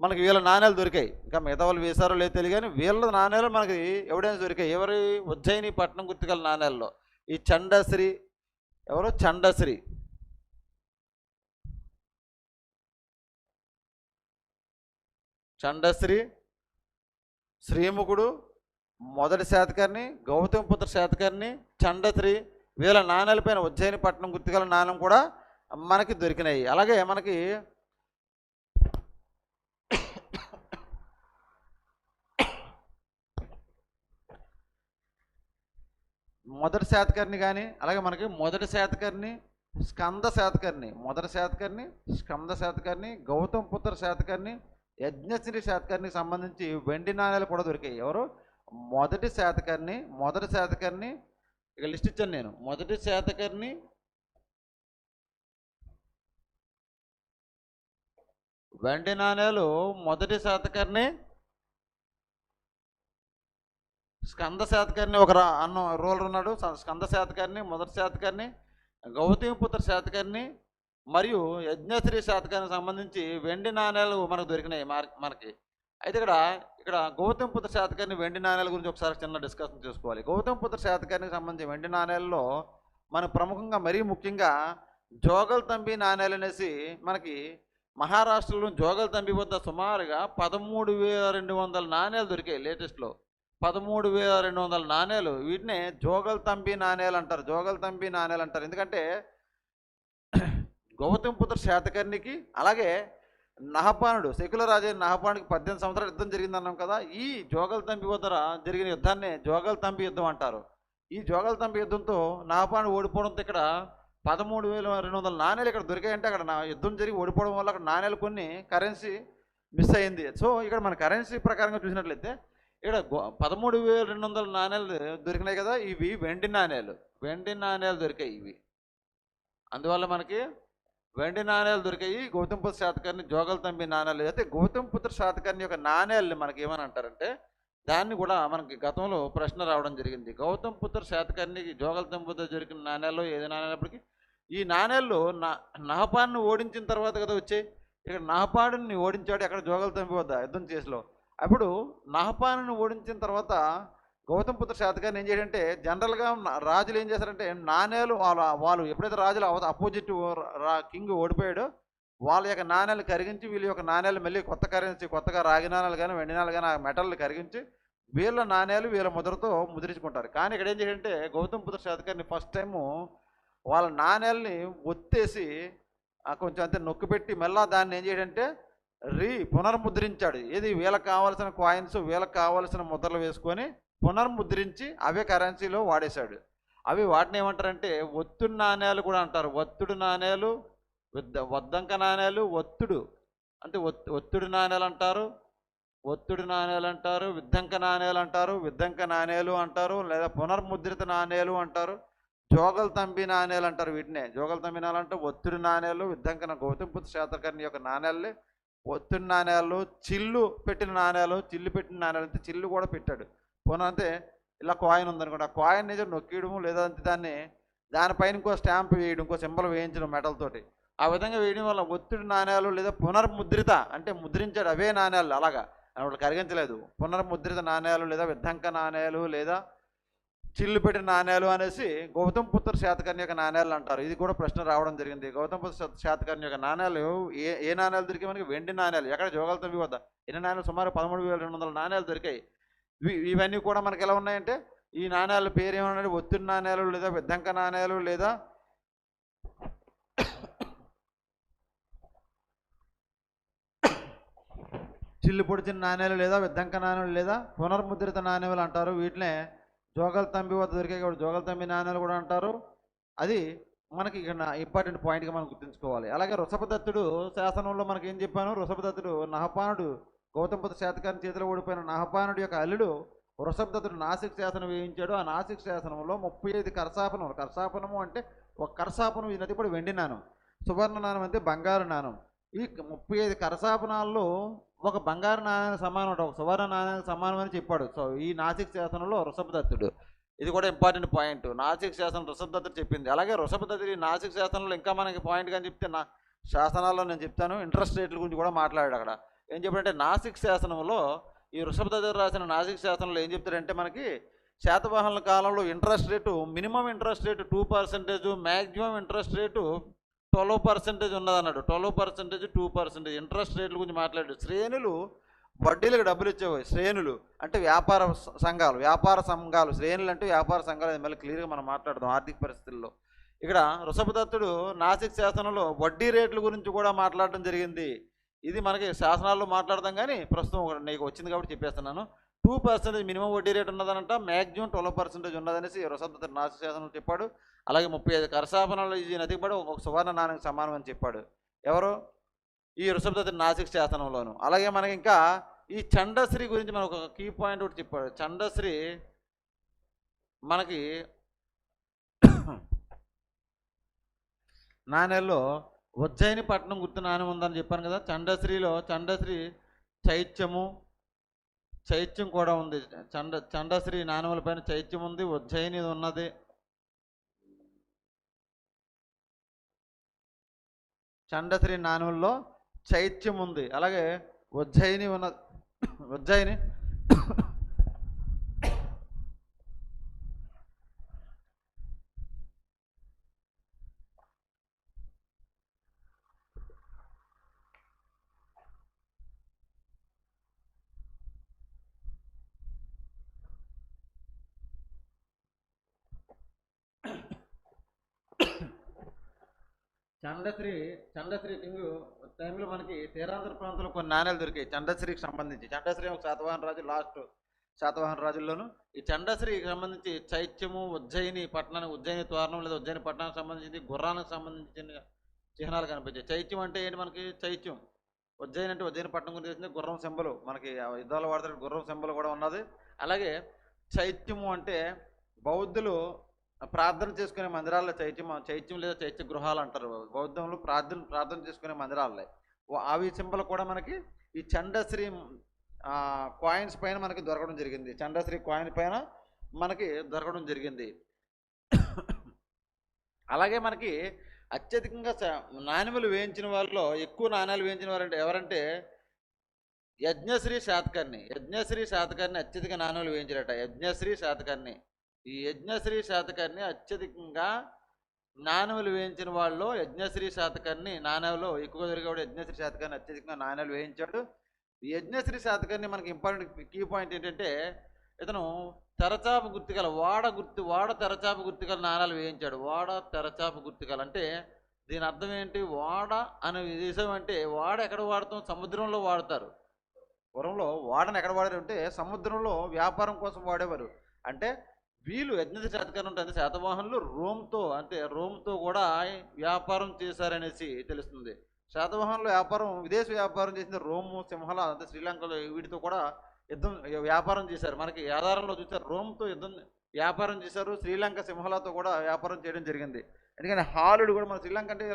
మనకి వీళ్ళ నాణ్యాలు దొరికాయి. ఇంకా మిగతా వాళ్ళు వేశారో లేదో తెలియదు కానీ వీళ్ళ నాణ్యాలు మనకి ఎవిడెన్స్ దొరికాయి. ఎవరి? ఉజ్జయిని పట్టణం గుర్తుగల నాణ్యాల్లో ఈ చండశ్రీ ఎవరు? చండశ్రీ. చండశ్రీ, శ్రీముఖుడు, మొదటి శాతకర్ణి, గౌతమిపుత్ర శాతకర్ణి, చండశ్రీ వీళ్ళ నాణ్యాలపైన ఉజ్జయిని పట్టణం గుర్తుగల నాణ్యం కూడా మనకి దొరికినాయి. అలాగే మనకి మొదటి శాతకర్ణి కానీ, అలాగే మనకి మొదటి శాతకర్ణి, స్కంద శాతకర్ణి, మొదటి శాతకర్ణి, స్కంద శాతకర్ణి, గౌతమిపుత్ర శాతకర్ణి, యజ్ఞశ్రీ శాతకర్ణికి సంబంధించి వెండి నాణ్యాలు కూడా దొరికాయి. ఎవరు? మొదటి శాతకర్ణి ఇక లిస్ట్ ఇచ్చాను నేను. మొదటి శాతకర్ణి, వెండి నాణ్యాలు మొదటి శాతకర్ణి, స్కంద శాతకర్ణి ఒక రూలర్ ఉన్నాడు. స్కంద శాతకర్ణి, మొదటి శాతకర్ణి, గౌతమిపుత్ర శాతకర్ణి మరియు యజ్ఞశ్రీ శాతకర్ణికి సంబంధించి వెండి నాణ్యాలు మనకు దొరికినాయి మనకి. అయితే ఇక్కడ గౌతమిపుత్ర శాతకర్ణి వెండి నాణ్యాల గురించి ఒకసారి చిన్న డిస్కషన్ చేసుకోవాలి. గౌతమిపుత్ర శాతకర్ణికి సంబంధించి వెండి నాణ్యాలలో మనం ప్రముఖంగా మరీ ముఖ్యంగా జోగల్ తంబి నాణ్యాలు అనేసి మనకి మహారాష్ట్రలో జోగల్ తంబి వద్ద సుమారుగా 13,200 నాణ్యాలు దొరికాయి. లేటెస్ట్లో 13,200 నాణ్యాలు. వీటినే జోగల్ తంబి నాణ్యాలు అంటారు. జోగల్ తంబి నాణ్యాలు అంటారు ఎందుకంటే గౌతమిపుత్ర శాతకర్ణికి అలాగే నహపానుడు సెక్యులర్ రాజైన నహపానుడికి 18 సంవత్సరాల యుద్ధం జరిగిందన్నాం కదా. ఈ జోగల్ తంబి వద్ద జరిగిన యుద్ధాన్ని జోగల్ తంబి యుద్ధం అంటారు. ఈ జోగల్ తంబి యుద్ధంతో నహపానుడు ఓడిపోవడంతో ఇక్కడ 13,200 నాణ్యాలు ఇక్కడ దొరికాయంటే అక్కడ యుద్ధం జరిగి ఓడిపోవడం వల్ల అక్కడ నాణ్యాలు కొన్ని కరెన్సీ మిస్ అయింది. సో ఇక్కడ మన కరెన్సీ ప్రకారంగా చూసినట్లయితే ఇక్కడ 13,200 నాణ్యాలు దొరికినాయి కదా. ఇవి వెండి నాణ్యాలు దొరికాయి ఇవి. అందువల్ల మనకి వెండి నాణ్యాలు దొరికాయి. గౌతమిపుత్ర శాతకర్ణి జోగల్ తంబి నాణ్యాలు. అయితే గౌతమిపుత్ర శాతకర్ణి యొక్క నాణ్యాలని మనకి ఏమని అంటారంటే దాన్ని కూడా మనకి గతంలో ప్రశ్న రావడం జరిగింది. గౌతమిపుత్ర శాతకర్ణికి జోగల్ తంబి వద్ద దొరికిన నాణ్యాల్లో ఏది నాణ్యాలప్పటికీ ఈ నాణ్యాల్లో నహపాన్ని ఓడించిన తర్వాత కదా వచ్చాయి. ఇక్కడ నహపాడుని ఓడించాడు ఎక్కడ? జోగల్ తంబి వద్ద యుద్ధం చేసిలో. అప్పుడు నహపానుని ఓడించిన తర్వాత గౌతమిపుత్ర శాతకర్ణి ఏం చేయాలంటే జనరల్గా రాజులు ఏం చేశారంటే నాణ్యాలు వాళ్ళు ఎప్పుడైతే రాజులు అపోజిట్ కింగ్ ఓడిపోయాడో వాళ్ళ యొక్క నాణ్యాలు కరిగించి వీళ్ళ యొక్క నాణ్యాలు మళ్ళీ కొత్త కరెన్సీ కొత్తగా రాగి నాణ్యాలు కానీ వెండి నాణ్యాలు కానీ ఆ మెటల్ని కరిగించి వీళ్ళ నాణ్యాలు వీళ్ళ ముద్రతో ముద్రించుకుంటారు. కానీ ఇక్కడ ఏం చేయాలంటే గౌతమిపుత్ర శాతకర్ణి ఫస్ట్ టైము వాళ్ళ నాణ్యాలని ఒత్తేసి కొంచెం అంతే నొక్కి పెట్టి మళ్ళీ దాన్ని ఏం చేయాలంటే పునర్ముద్రించాడు. ఏది వీళ్ళకి కావాల్సిన కాయిన్స్ వీళ్ళకి కావాల్సిన ముద్రలు వేసుకొని పునర్ముద్రించి అవే కరెన్సీలో వాడేశాడు. అవి వాటిని ఏమంటారంటే ఒత్తుడు నాణ్యాలు కూడా అంటారు. ఒత్తుడు నాణ్యాలు, వద్దంక నాణ్యాలు, ఒత్తుడు నాణ్యాలు అంటారు, విద్దంక నాణ్యాలు అంటారు, లేదా పునర్ముద్రిత నాణ్యాలు అంటారు, జోగల్ తంబి నాణ్యాలు అంటారు. వీటినే జోగల్ తంబి నాణ్యాలు అంటే ఒత్తుడు నాణ్యాలు, విద్దంక గౌతమిపుత్ర శాతకర్ణి యొక్క నాణ్యాలే ఒత్తుడి నాణ్యాలు, చిల్లు పెట్టిన నాణ్యాలు అంటే చిల్లు కూడా పెట్టాడు. అంటే ఇలా కాయిన్ ఉందనుకోండి, ఆ కాయిన్ నిజం నొక్కియడము లేదా దానిపైన ఇంకో స్టాంప్ వేయడం, ఇంకో సింబల్ వేయించడం మెటల్ తోటి. ఆ విధంగా వేయడం వల్ల ఒత్తుడి నాణ్యాలు లేదా పునర్ముద్రిత అంటే ముద్రించాడు అవే నాణ్యాలు అలాగా వాళ్ళు కరిగించలేదు. పునర్ముద్రిత నాణ్యాలు లేదా విద్దంక నాణ్యాలు లేదా చిల్లు పెట్టిన నాణ్యాలు అనేసి గౌతమిపుత్ర శాతకర్ణి యొక్క నాణ్యాలు అంటారు. ఇది కూడా ప్రశ్న రావడం జరిగింది. గౌతమిపుత్ర శాతకర్ణి యొక్క నాణ్యాలు ఏ నాణ్యాలు దొరికాయి మనకి? వెండి నాణ్యాలు. ఎక్కడ? జోగల్ తంబి వద్ద. ఎన్ని నాణ్యాలు? సుమారు 13,200 నాణ్యాలు దొరికాయి. ఇవన్నీ కూడా మనకి ఎలా ఉన్నాయంటే ఈ నాణ్యాల పేరు ఏమన్నా ఒత్తుడి నాణ్యాలు లేదా విద్దంక నాణ్యాలు లేదా చిల్లు పొడిచిన నాణ్యాలు లేదా విద్దంక నాణ్యాలు లేదా పునర్ముద్రిత నాణ్యాలు అంటారు. వీటినే జోగల్ తంబి వద్ద దొరికే కాబట్టి జోగల్ తంబి నాణ్యాలు కూడా అంటారు. అది మనకి ఇక్కడ ఇంపార్టెంట్ పాయింట్గా మనం గుర్తుంచుకోవాలి. అలాగే వృషభదత్తుడు శాసనంలో మనకి ఏం చెప్పాను? వృషభదత్తుడు నహపానుడు గౌతమిపుత్ర శాతకర్ణి చేతిలో ఓడిపోయిన నహపానుడి యొక్క అల్లుడు వృషభదత్తుడు నాసిక్ శాసనం వేయించాడు. ఆ నాసిక్ శాసనంలో 35 కరసాపనములు. కరసాపనము అంటే ఒక కరసాపనం ఈ నది కూడా వెండి నాణం, సువర్ణ నాణం అంటే బంగారు నాణం. ఈ 35 కరసాపనాల్లో ఒక బంగారు నాణ్యానికి సమానం అంటే ఒక సువర్ణ నాణ్యానికి సమానం అని చెప్పాడు. సో ఈ నాసిక్ శాసనంలో వృషభదత్తుడు. ఇది కూడా ఇంపార్టెంట్ పాయింట్. నాసిక్ శాసనం వృషభదత్తుడు చెప్పింది. అలాగే వృషభదత్తుడు నాసిక్ శాసనంలో ఇంకా మనకి పాయింట్గా చెప్తే నా శాసనాల్లో నేను చెప్తాను. ఇంట్రెస్ట్ రేట్ల గురించి కూడా మాట్లాడాడు. అక్కడ ఏం చెప్పాడంటే నాసిక్ శాసనంలో ఈ వృషభదత్తుడు రాసిన నాసిక్ శాసనంలో ఏం చెప్తాడంటే మనకి శాతవాహనుల కాలంలో interest rate minimum interest rate 2%, maximum interest rate 12% ఉన్నదన్నాడు. 12%, 2% interest రేట్ల గురించి మాట్లాడాడు. శ్రేణులు వడ్డీలకు డబ్బులు ఇచ్చేవి శ్రేణులు అంటే వ్యాపార సంఘాలు శ్రేణులు అంటే వ్యాపార సంఘాలు. అది మళ్ళీ క్లియర్గా మనం మాట్లాడదాం ఆర్థిక పరిస్థితుల్లో. ఇక్కడ వృషభదత్తుడు నాసిక్ శాసనంలో వడ్డీ రేట్ల గురించి కూడా మాట్లాడడం జరిగింది. ఇది మనకి శాసనాల్లో మాట్లాడదాం, కానీ ప్రస్తుతం నీకు వచ్చింది కాబట్టి చెప్పేస్తున్నాను. 2% మినిమం వడ్డీ రేట్ ఉన్నదనంట, మ్యాక్సిమం 12% ఉన్నదనేసి వృషభదత్తుడు నాసిక్ శాసనంలో చెప్పాడు. అలాగే 35 కరశాసనాలు ఈ నదికి పడి ఒక సువర్ణ నాణ్యం సమానం అని చెప్పాడు. ఎవరు? ఈ వృషభదత్తుడు నాసిక్ శాసనంలోను. అలాగే మనకి ఇంకా ఈ చండశ్రీ గురించి మనకు ఒక కీ పాయింట్ ఒకటి చెప్పాడు. చండశ్రీ మనకి నాణ్యాల్లో ఉజ్జయిని పట్టణం గుర్తు నాణ్యం ఉందని చెప్పాను కదా. చండశ్రీ చైత్యం కూడా ఉంది. చండశ్రీ నాణ్యముల పైన చైత్యం ఉంది, ఉజ్జయిని ఉన్నది. చండశ్రీ నాణ్యంలో చైత్యం ఉంది, అలాగే ఉజ్జయిని ఉన్నది. ఉజ్జయిని చండశ్రీ కింగ్ టైంలో మనకి తీరాంధ్ర ప్రాంతంలో కొన్ని నాణ్యాలు దొరికాయి చండశ్రీకి సంబంధించి. చండశ్రీ ఒక శాతవాహన రాజు, లాస్ట్ శాతవాహన రాజుల్లోనూ ఈ చండశ్రీకి సంబంధించి చైత్యము, ఉజ్జయిని పట్టణానికి, ఉజ్జయిని తోరణం లేదా ఉజ్జయిని పట్టణానికి సంబంధించి, గుర్రానికి సంబంధించిన చిహ్నాలు కనిపించాయి. చైత్యం అంటే ఏంటి? మనకి చైత్యం. ఉజ్జయిని అంటే ఉజ్జయిని పట్టణం గురించి తెలిసింది. గుర్రం సింబలు మనకి యుద్ధాలు వాడతారు, గుర్రం సింబల్ కూడా ఉన్నది. అలాగే చైత్యము అంటే బౌద్ధులు ప్రార్థన చేసుకునే మందిరాల్లో చైత్యం లేదా చైత్య గృహాలు అంటారు. బౌద్ధంలో ప్రార్థన చేసుకునే మందిరాలే అవి సింబల్ కూడా మనకి ఈ చండశ్రీ కాయిన్స్ పైన మనకి దొరకడం జరిగింది. చండశ్రీ కాయిన్ పైన మనకి దొరకడం జరిగింది. అలాగే మనకి అత్యధికంగా నాణ్యములు వేయించిన వాళ్ళలో ఎక్కువ నాణ్యాలు వేయించిన వారంటే ఎవరంటే యజ్ఞశ్రీ శాతకర్ణి అత్యధిక నాణ్యాలు వేయించారట. ఈ యజ్ఞశ్రీ శాతకర్ణి అత్యధికంగా నాణ్యములు వేయించిన వాళ్ళు యజ్ఞశ్రీ శాతకర్ణి నాణ్యాలు ఎక్కువ దొరికేవాడు. యజ్ఞశ్రీ శాతకర్ణి అత్యధికంగా నాణ్యాలు వేయించాడు. ఈ యజ్ఞశ్రీ శాతకర్ణి మనకి ఇంపార్టెంట్ కీ పాయింట్ ఏంటంటే ఇతను తెరచాప గుర్తికల వాడ తెరచాప గుర్తికల నాణ్యాలు వేయించాడు. వాడ తెరచాప గుర్తికలు అంటే దీని అర్థం ఏంటి? వాడ అనే విషయం అంటే వాడ ఎక్కడ వాడతాం? సముద్రంలో వాడతారు. పూర్వంలో వాడని ఎక్కడ వాడారు అంటే సముద్రంలో వ్యాపారం కోసం వాడేవారు. అంటే వీళ్ళు యజ్ఞశ్రీ శాతకర్ణి ఉంటుంది శాతవాహనులు రోమ్తో కూడా వ్యాపారం చేశారనేసి తెలుస్తుంది. శాతవాహనులు విదేశీ వ్యాపారం చేసింది రోము, సింహళ అంటే శ్రీలంకలో వీటితో కూడా వ్యాపారం చేశారు. మనకి ఆధారంలో చూసారు రోమ్తో వ్యాపారం చేశారు, శ్రీలంక సింహళతో కూడా వ్యాపారం చేయడం జరిగింది. ఎందుకంటే హాలుడు కూడా మన శ్రీలంక అంటే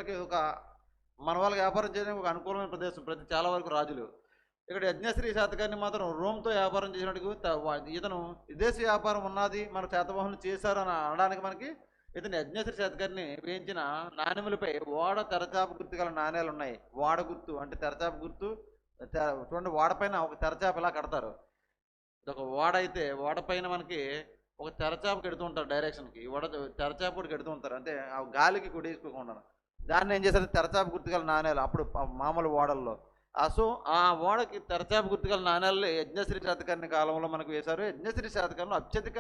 మన వాళ్ళకి వ్యాపారం చేయడానికి ఒక అనుకూలమైన ప్రదేశం చాలా వరకు రాజులు. ఇక్కడ యజ్ఞశ్రీ శాతకర్ణి మాత్రం రోమ్తో వ్యాపారం చేసినట్టుకు ఇతను విదేశీ వ్యాపారం ఉన్నది మన శాతవాహనులు చేశారు అని అనడానికి మనకి ఇతను యజ్ఞశ్రీ శాతకర్ణి వేయించిన నాణ్యములపై ఓడ తెరచాప గుర్తు గల నాణ్యాలు ఉన్నాయి. వాడ గుర్తు అంటే తెరచాప గుర్తు చూడండి, వాడపైన ఒక తెరచాప ఇలా కడతారు. ఒక వాడ అయితే వాడపైన మనకి ఒక తెరచాప కడుతూ ఉంటారు డైరెక్షన్కి. తెరచాప కూడా కడుతూ ఉంటారు, అంటే ఆ గాలికి కొడేసుకోకుండా. దాన్ని ఏం చేశారు? తెరచాప గుర్తు గల నాణ్యాలు అప్పుడు మామూలు ఓడల్లో. సో ఆ ఓడకి తెరచాప గుర్తుగల నాణ్యాలు యజ్ఞశ్రీ శాతకర్ణి కాలంలో మనకు వేశారు. యజ్ఞశ్రీ శాతకర్ణిలో అత్యధిక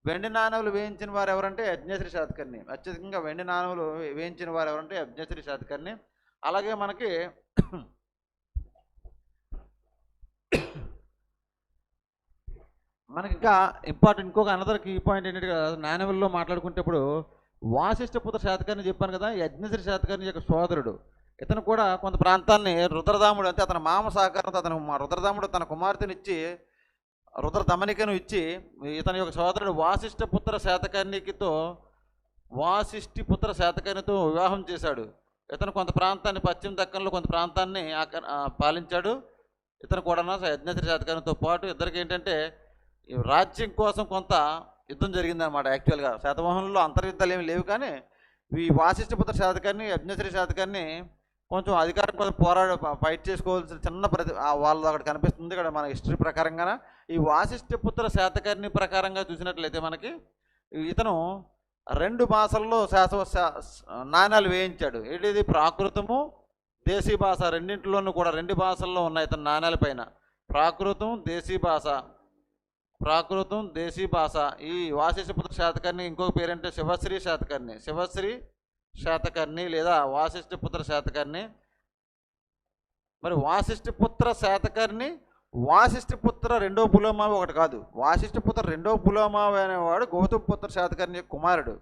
వెండి నాణ్యాలు వేయించిన వారు ఎవరంటే యజ్ఞశ్రీ శాతకర్ణి. అత్యధికంగా వెండి నాణ్యాలు వేయించిన వారు ఎవరంటే యజ్ఞశ్రీ శాతకర్ణి. అలాగే మనకి ఇంకా ఇంపార్టెంట్ ఇంకొక అనదర్ కీ పాయింట్ ఏంటంటే నాణ్యముల్లో మాట్లాడుకుంటే ఇప్పుడు వాసిష్ఠపుత్ర శాతకర్ణి చెప్పాను కదా, యజ్ఞశ్రీ శాతకర్ణి యొక్క సోదరుడు. ఇతను కూడా కొంత ప్రాంతాన్ని రుద్రదాముడు అంటే అతని మామ సహకారంతో రుద్రదాముడు తన కుమార్తెనిచ్చి రుద్రదమనికను ఇచ్చి ఇతని యొక్క సోదరుడు వాసిష్ఠిపుత్ర శాతకర్ణితో వివాహం చేశాడు. ఇతను కొంత ప్రాంతాన్ని పశ్చిమ దక్కన్లో కొంత ప్రాంతాన్ని పాలించాడు. ఇతను కూడా యజ్ఞశ్రీ శాతకర్ణితో పాటు ఇద్దరికి ఏంటంటే రాజ్యం కోసం కొంత యుద్ధం జరిగిందన్నమాట. యాక్చువల్గా శాతవాహనుల్లో అంతర్యుద్ధాలు ఏమి లేవు, కానీ ఈ వాసిష్ఠిపుత్ర శాతకర్ణి యజ్ఞశ్రీ శాతకర్ణి కొంచెం అధికారం కోసం ఫైట్ చేసుకోవాల్సిన చిన్న వాళ్ళు అక్కడ కనిపిస్తుంది. ఇక్కడ మన హిస్టరీ ప్రకారంగా ఈ వాసిష్ఠిపుత్ర శాతకర్ణి ప్రకారంగా చూసినట్లయితే మనకి ఇతను 2 భాషల్లో నాణ్యాలు వేయించాడు. ఏంటిది? ప్రాకృతము, దేశీ భాష రెండింటిలోనూ కూడా 2 భాషల్లో ఉన్నాయి ఇతను నాణ్యాల పైన. ప్రాకృతం దేశీ భాష, ప్రాకృతం దేశీ భాష. ఈ వాసిష్ఠపుత్ర శాతకర్ణి ఇంకొక పేరంటే శివశ్రీ శాతకర్ణి, శివశ్రీ శాతకర్ణి లేదా వాసిష్ఠపుత్ర శాతకర్ణి. మరి వాసిష్ఠపుత్ర శాతకర్ణి వాసిష్ఠపుత్ర రెండవ పులోమావి ఒకటి కాదు. వాసిష్ఠపుత్ర రెండవ పులోమావి అనేవాడు గౌతమపుత్ర శాతకర్ణి యొక్క కుమారుడు.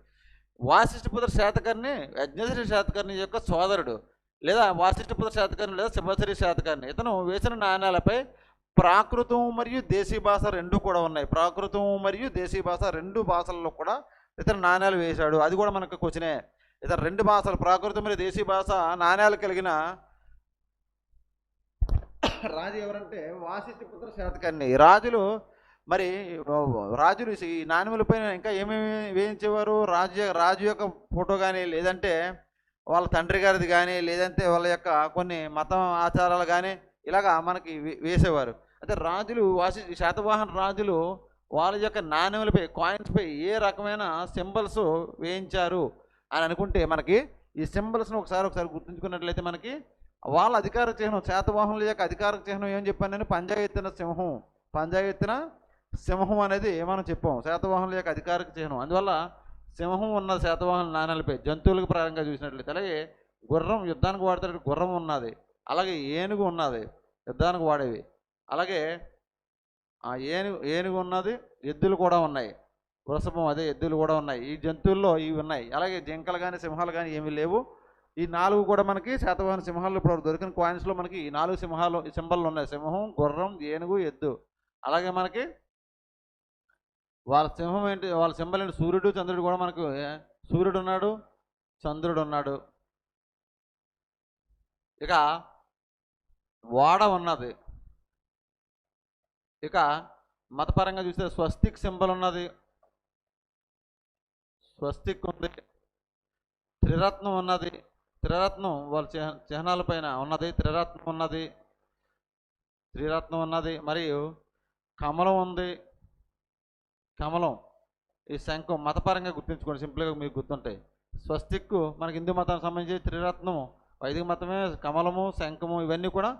వాసిష్ఠపుత్ర శాతకర్ణి యజ్ఞశ్రీ శాతకర్ణి యొక్క సోదరుడు, లేదా వాసిష్ఠపుత్ర శాతకర్ణి లేదా శివశ్రీ శాతకర్ణి. ఇతను వేసిన నాణ్యాలపై ప్రాకృతం మరియు దేశీ భాష రెండు కూడా ఉన్నాయి. ప్రాకృతం మరియు దేశీ భాష రెండు భాషల్లో కూడా ఇతను నాణ్యాలు వేశాడు. అది కూడా మనకు క్వశ్చనే. ఇతను రెండు భాషలు ప్రాకృతం మరియు దేశీ భాష నాణ్యాలు కలిగిన రాజు ఎవరంటే వాసిష్ఠపుత్ర శాతకర్ణి. మరి రాజులు ఈ నాణ్యములపైన ఇంకా ఏమేమి వేయించేవారు? రాజు యొక్క ఫోటో కానీ, లేదంటే వాళ్ళ తండ్రి గారిది కానీ, లేదంటే వాళ్ళ యొక్క కొన్ని మతం ఆచారాలు కానీ ఇలాగా మనకి వేసేవారు. అయితే రాజులు శాతవాహన రాజులు వాళ్ళ యొక్క నాణ్యములపై కాయిన్స్పై ఏ రకమైన సింబల్స్ వేయించారు అని అనుకుంటే మనకి ఈ సింబల్స్ను ఒకసారి గుర్తుంచుకున్నట్లయితే మనకి వాళ్ళ అధికార చిహ్నం, శాతవాహనుల యొక్క అధికార చిహ్నం ఏం చెప్పాను నేను? పంజాయెత్తిన సింహం. పంజాయెత్తిన సింహం అనేది మనం చెప్పాం శాతవాహనుల యొక్క అధికారిక చిహ్నం. అందువల్ల సింహం ఉన్నది శాతవాహనుల నాణ్యాలపై. జంతువులకు ప్రారంభంగా చూసినట్లయితే అలాగే గుర్రం, యుద్ధానికి వాడతాడు గుర్రం ఉన్నది, అలాగే ఏనుగు ఉన్నది యుద్ధానికి వాడేవి, అలాగే ఆ ఏనుగు ఉన్నది, ఎద్దులు కూడా ఉన్నాయి, వృషభం అదే ఎద్దులు కూడా ఉన్నాయి. ఈ జంతువుల్లో ఇవి ఉన్నాయి. అలాగే జింకలు కానీ సింహాలు కానీ ఏమీ లేవు. ఈ నాలుగు కూడా మనకి శాతవాహన సింహాలు ఇప్పుడు దొరికిన కాయిన్స్లో మనకి ఈ 4 సింహాలు సింబళ్ళు ఉన్నాయి. సింహం, గుర్రం, ఏనుగు, ఎద్దు. అలాగే మనకి వాళ్ళ సింహం ఏంటి, వాళ్ళ సింబల్ ఏంటి? సూర్యుడు, చంద్రుడు కూడా మనకు సూర్యుడు ఉన్నాడు, చంద్రుడు ఉన్నాడు. ఇక వాడ ఉన్నది. ఇక మతపరంగా చూస్తే స్వస్తిక్ సింబల్ ఉన్నది, స్వస్తిక్ ఉంది, త్రిరత్నం ఉన్నది, త్రిరత్నం వాళ్ళ చిహ్నాల పైన ఉన్నది, త్రిరత్నం ఉన్నది, మరియు కమలం ఉంది, కమలం. ఈ శంఖం మతపరంగా గుర్తుంచుకోండి, సింపుల్గా మీకు గుర్తుంటాయి. స్వస్తిక్ మనకి హిందూ మతానికి సంబంధించి, త్రిరత్నము వైదిక మతమే, కమలము, శంఖము ఇవన్నీ కూడా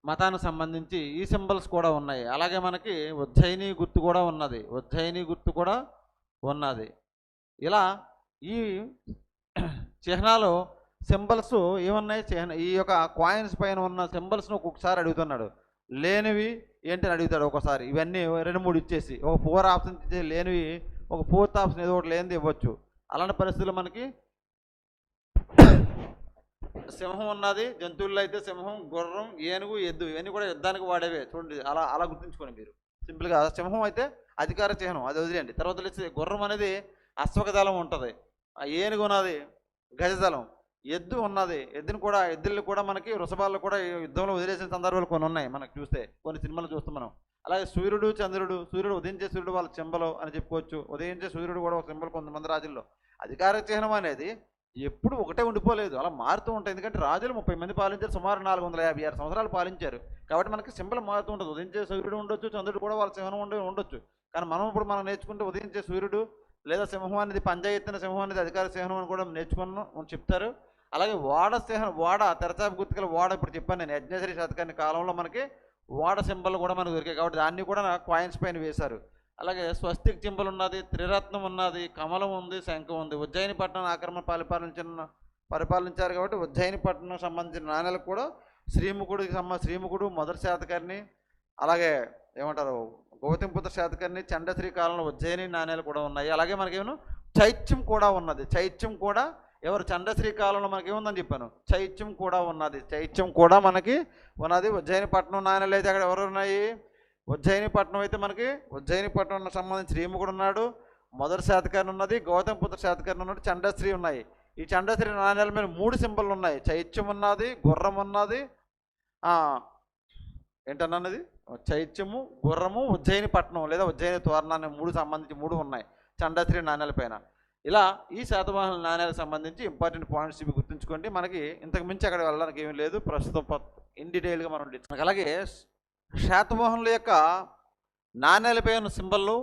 మతానికి సంబంధించి ఈ సింబల్స్ కూడా ఉన్నాయి. అలాగే మనకి ఉజ్జయిని గుర్తు కూడా ఉన్నది. ఇలా ఈ చిహ్నాలు సింబల్స్ ఏమన్నాయి? ఈ యొక్క కాయిన్స్ పైన ఉన్న సింబల్స్ను ఒక్కొక్కసారి అడుగుతున్నాడు. లేనివి ఏంటని అడుగుతాడు ఒకసారి. ఇవన్నీ 2-3 ఇచ్చేసి ఒక 4 ఆప్షన్ ఇచ్చేసి లేనివి ఒక 4th ఆప్షన్ ఏదో ఒకటి లేనిది ఇవ్వచ్చు. అలాంటి పరిస్థితుల్లో మనకి సింహం ఉన్నది, జంతువుల్లో అయితే సింహం, గుర్రం, ఏనుగు, ఎద్దు ఇవన్నీ కూడా యుద్ధానికి వాడేవే. చూడండి, అలా గుర్తుంచుకోండి మీరు సింపుల్గా. సింహం అయితే అధికార చిహ్నం, అది వదిలేండి. తర్వాత వచ్చి గుర్రం అనేది అశ్వకదళం ఉంటుంది, ఏనుగు ఉన్నది గజదళం, ఎద్దు ఉన్నది. ఎద్దులు కూడా మనకి వృషభాల్లో కూడా యుద్ధంలో వదిలేసిన సందర్భాలు కొన్ని ఉన్నాయి మనకు చూస్తే, కొన్ని సినిమాలు చూస్తాం మనం. అలాగే సూర్యుడు, చంద్రుడు, ఉదయించే సూర్యుడు వాళ్ళ సింబల్ అని చెప్పుకోవచ్చు. ఉదయించే సూర్యుడు కూడా ఒక సింబల్ కొంతమంది రాజుల్లో. అధికార చిహ్నం అనేది ఎప్పుడు ఒకటే ఉండిపోలేదు, అలా మారుతూ ఉంటాయి. ఎందుకంటే రాజులు 30 మంది పాలించారు, సుమారు 456 సంవత్సరాలు పాలించారు. కాబట్టి మనకి సింబల్ మారుతూ ఉంటుంది. ఉదయించే సూర్యుడు ఉండొచ్చు, చంద్రుడు కూడా వాళ్ళ సింహం ఉండొచ్చు. కానీ మనం నేర్చుకుంటే ఉదయించే సూర్యుడు లేదా సింహం అనేది, పంజాయెత్తిన సింహం అనేది అధికార చిహ్నం అని కూడా నేర్చుకున్నాం చెప్తారు. అలాగే వాడ తెరచాప గుర్తుకల వాడ ఇప్పుడు చెప్పాను నేను. యజ్ఞశ్రీ శతకాన్ని కాలంలో మనకి వాడ సింబల్ కూడా మనకు దొరికాయి. కాబట్టి దాన్ని కూడా కాయిన్స్ పైన వేశారు. అలాగే స్వస్తిక్ సింబల్ ఉన్నది, త్రిరత్నం ఉన్నది, కమలం ఉంది, శంఖం ఉంది. ఉజ్జయిని పట్టణం ఆక్రమణ పరిపాలించారు కాబట్టి ఉజ్జయిని పట్టణం సంబంధించిన నాణ్యాలకు కూడా శ్రీముఖుడు మొదటి శాతకర్ణి, అలాగే ఏమంటారు గౌతమిపుత్ర శాతకర్ణి, చండశ్రీ కాలంలో ఉజ్జయిని నాణ్యాలు కూడా ఉన్నాయి. అలాగే మనకేమో చైత్యం కూడా ఉన్నది. చైత్యం కూడా ఎవరు చండశ్రీ కాలంలో మనకి ఏముందని చెప్పాను, చైత్యం కూడా ఉన్నది. చైత్యం కూడా మనకి ఉన్నది. ఉజ్జయిని పట్టణం నాణ్యాలు అయితే అక్కడ ఎవరు ఉన్నాయి? ఉజ్జయిని పట్టణం అయితే మనకి ఉజ్జయిని పట్టణం సంబంధించి శ్రీముఖుడు ఉన్నాడు, మొదటి శాతకర్ణి ఉన్నది, గౌతమిపుత్ర శాతకర్ణి ఉన్నాడు, చండశ్రీ ఉన్నాయి. ఈ చండశ్రీ నాణ్యాల మీద 3 సింబల్ ఉన్నాయి. చైత్యం ఉన్నది, గుర్రం ఉన్నది, ఏంటన్నది చైత్యము, గుర్రము, ఉజ్జయిని పట్టణం లేదా ఉజ్జయిని తోరణాన్ని 3 సంబంధించి 3 ఉన్నాయి చండశ్రీ నాణ్యాల పైన. ఇలా ఈ శాతవాహన నాణ్యాలకు సంబంధించి ఇంపార్టెంట్ పాయింట్స్ ఇవి గుర్తుంచుకోండి. మనకి ఇంతకు మించి అక్కడ వెళ్ళడానికి ఏమీ లేదు ప్రస్తుతం ఇన్ డీటెయిల్గా మనం. అలాగే శాతవాహనుల యొక్క నాణ్యాలపై ఉన్న సింబళ్ళు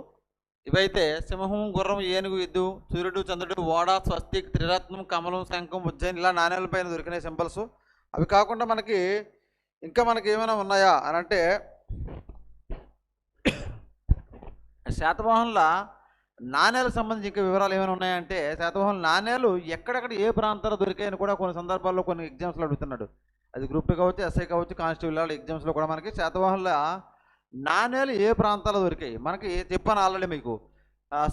ఇవైతే సింహం, గుర్రం, ఏనుగు, ఎద్దు, సూర్యుడు, చంద్రుడు, వాడ, స్వస్తిక్, త్రిరత్నం, కమలం, శంఖం, ఉజ్జయిని ఇలా నాణ్యాలపైన దొరికిన సింబల్స్. అవి కాకుండా మనకి ఇంకా ఏమైనా ఉన్నాయా అని అంటే శాతవాహనుల నాణేలకు సంబంధించి ఇంకా వివరాలు ఏమైనా ఉన్నాయంటే, శాతవాహనుల నాణేలు ఎక్కడెక్కడ ఏ ప్రాంతాల్లో దొరికాయని కూడా కొన్ని సందర్భాల్లో కొన్ని ఎగ్జామ్స్లో అడుగుతున్నాడు. అది గ్రూప్ కావచ్చు, ఎస్ఐ కావచ్చు, కానిస్టేబుల్ ఎగ్జామ్స్లో కూడా మనకి శాతవాహనుల నాణేలు ఏ ప్రాంతాల్లో దొరికాయి మనకి చెప్పాను ఆల్రెడీ మీకు.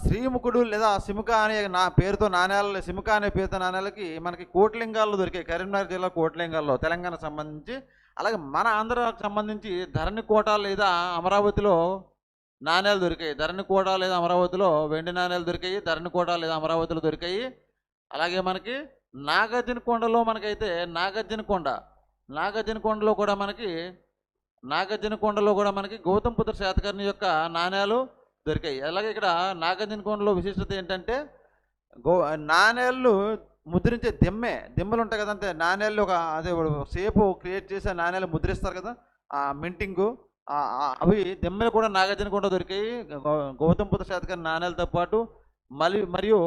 శ్రీముఖుడు లేదా సిముక అనే నా పేరుతో నాణేలు, సిముక అనే పేరుతో నాణేలకి మనకి కోట్లింగాల్లో దొరికాయి. కరీంనగర్ జిల్లా కోట్లింగాల్లో, తెలంగాణకు సంబంధించి. అలాగే మన ఆంధ్రాకు సంబంధించి ధరణికోట లేదా అమరావతిలో నాణేలు దొరికాయి. ధరణికోట లేదా అమరావతిలో వెండి నాణేలు దొరికాయి. ధరణికోట లేదా అమరావతిలో దొరికాయి. అలాగే మనకి నాగార్జునకొండలో మనకైతే నాగార్జునకొండలో కూడా మనకి గౌతమ పుత్ర శాతకర్ణి యొక్క నాణేలు దొరికాయి. అలాగే ఇక్కడ నాగార్జునకొండలో విశిష్టత ఏంటంటే నాణేళ్ళు ముద్రించే దిమ్మలు ఉంటాయి కదంటే, నాణేళ్ళు ఒక అదే షేపు క్రియేట్ చేసి నాణేలు ముద్రిస్తారు కదా, ఆ మింటింగు, అవి దిమ్మలు కూడా నాగార్జునకొండ దొరికాయి. గౌతమ పుత్ర శాతకర్ణి నాణేలతో పాటు మరియు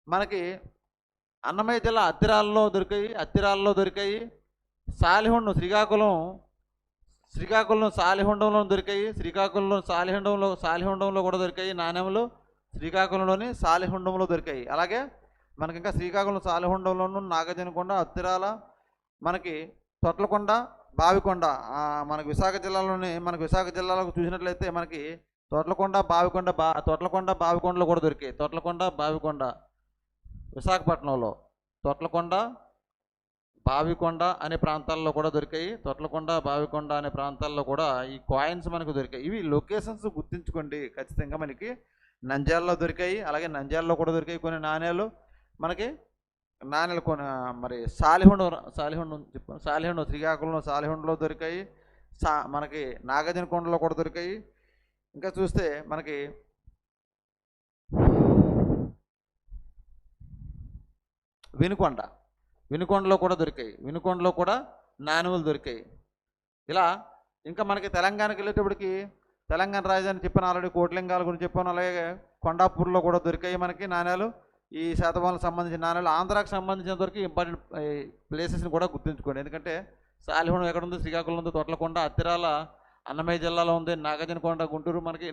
మనకి అన్నమయ్య జిల్లా అత్తిరాల్లో దొరికాయి. సాలిహొండం శ్రీకాకుళం సాలిహొండంలో దొరికాయి. సాలిహొండంలో కూడా దొరికాయి నాణ్యములు. శ్రీకాకుళంలోని సాలిహొండంలో దొరికాయి. అలాగే మనకి ఇంకా శ్రీకాకుళం సాలిహొండంలోను, నాగార్జునకొండ, అత్తిరాల, మనకి తొట్లకొండ, బావికొండ, మనకి విశాఖ జిల్లాలో చూసినట్లయితే మనకి తొట్లకొండ, బావికొండలో కూడా దొరికాయి. బావికొండ విశాఖపట్నంలో, బావికొండ అనే ప్రాంతాల్లో కూడా దొరికాయి. బావికొండ అనే ప్రాంతాల్లో కూడా ఈ కాయిన్స్ మనకు దొరికాయి. ఇవి లొకేషన్స్ గుర్తుంచుకోండి ఖచ్చితంగా. మనకి నంద్యాలలో దొరికాయి. అలాగే నంద్యాలలో కూడా దొరికాయి కొన్ని నాణేలు. మనకి నాణేలు కొన్ని మరి సాలిహొండం శ్రీకాకుళంలో సాలిహొండంలో దొరికాయి. మనకి నాగార్జునకొండలో కూడా దొరికాయి. ఇంకా చూస్తే మనకి వినుకొండలో కూడా దొరికాయి. వినుకొండలో కూడా నాణ్యములు దొరికాయి. ఇలా ఇంకా మనకి తెలంగాణకి వెళ్ళేటప్పటికి తెలంగాణ రాజధాని చెప్పాను ఆల్రెడీ, కోట్లింగాల గురించి చెప్పాను. అలాగే కొండాపూర్లో కూడా దొరికాయి మనకి నాణ్యాలు. ఈ శాతవాహనులకు సంబంధించిన నాణ్యాలు. ఆంధ్రాకి సంబంధించిన వరకు ఇంపార్టెంట్ ప్లేసెస్ని కూడా గుర్తుంచుకోండి. ఎందుకంటే సాలిహొండం ఎక్కడ ఉంది, శ్రీకాకుళం ఉంది, తొట్లకొండ, అత్తిరాల అన్నమయ్య జిల్లాలో ఉంది, నాగార్జునకొండ గుంటూరు, మనకి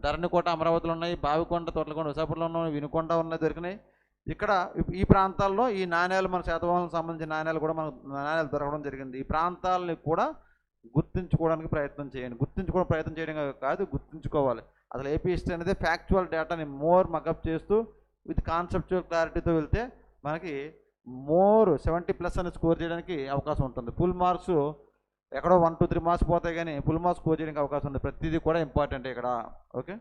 ధరణికోట అమరావతిలో ఉన్నాయి, బావికొండ, తొట్లకొండ విశాఖపట్నంలో ఉన్నాయి, వినుకొండ ఉన్నాయి, దొరికినాయి. ఇక్కడ ఈ ప్రాంతాల్లో ఈ నాణ్యాలు మన శాతవాహనులకు సంబంధించిన నాణ్యాలు కూడా మనకు నాణ్యాలు దొరకడం జరిగింది. ఈ ప్రాంతాలని కూడా గుర్తుంచుకోవడానికి ప్రయత్నం చేయండి. ప్రయత్నం చేయడం కాదు, గుర్తుంచుకోవాలి. అసలు ఏపీ హిస్టరీ అనేది ఫ్యాక్చువల్ డేటాని మోర్ మకప్ చేస్తూ విత్ కాన్సెప్చువల్ క్లారిటీతో వెళ్తే మనకి మోర్ 70+ అని స్కోర్ చేయడానికి అవకాశం ఉంటుంది. ఫుల్ మార్క్స్ ఎక్కడో 1, 2, 3 మార్క్స్ పోతాయి, కానీ ఫుల్ మార్క్స్ స్కోర్ చేయడానికి అవకాశం ఉంది. ప్రతిదీ కూడా ఇంపార్టెంట్ ఇక్కడ. ఓకే.